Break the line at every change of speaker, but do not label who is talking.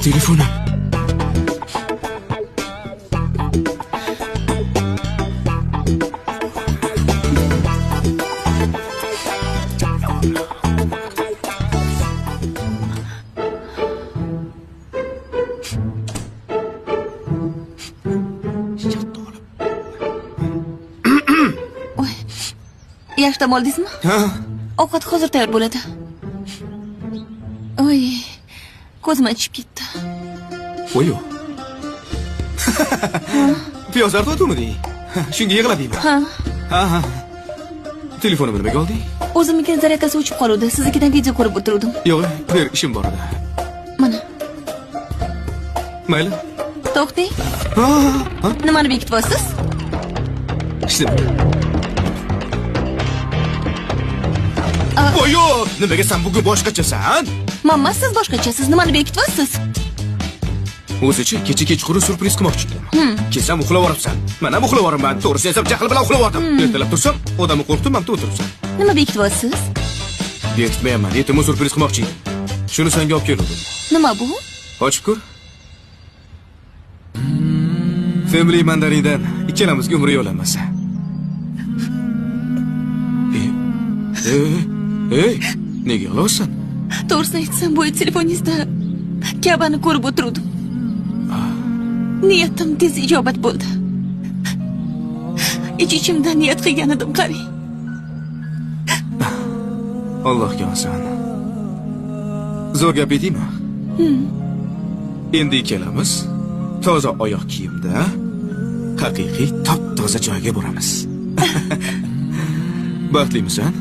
Telefonim.
Yaxshi dam oldingizmi?
Ha.
Ovqat hozir tayyor bo'ladi. Oy, ko'zim achib ketdi.
Voyo. Piyoz artuvdingmi? Shunga yig'ladingmi? Ha. Telefonimni nimaga olding?
O'zimga zaryadkasi o'chib qoluvdi. Siznikidan video ko'rib o'tirdim.
Yo'q, ber, ishim bor edi.
Mana.
Mayli.
To'xting.
Ha.
Nimani bekityapsiz?
Ishlayapti. Voyo, nimaga sen bugun boshqachasan?
Mamma, siz boshqachasiz. Nimani bekityapsiz?
O'zichi kecha-kechqurun surpriz qilmoqchi edim. Kelsam uxlab olibsan. Men ham uxlab olaman. To'g'risi esa jahl bilan uxlab oldim. Ertalab tursam, odamni qo'rqitib, mamta o'tiribsan.
Nima bekityapsiz?
Bekitmayapman. Ertaga surpriz qilmoqchi edim. Shuni senga olib keldim.
Nima bu?
Ochib ko'r. Family mandarindan ikkalamizga umr yo'llanmasa. Ey, nega yolg'onsan?
To'g'risini aytsam, bu telefoningizda Kabani ko'rib o'tirdim. Niyatim tez ijobat bo'ldi. Ich-ichimdan niyat qilgan edim, qarang.
Allohga oson. Zo'r gap edingmi? Endi ikkalamiz toza oyoq kiyimda haqiqiy top-toza joyga boramiz. Baxtlimisan?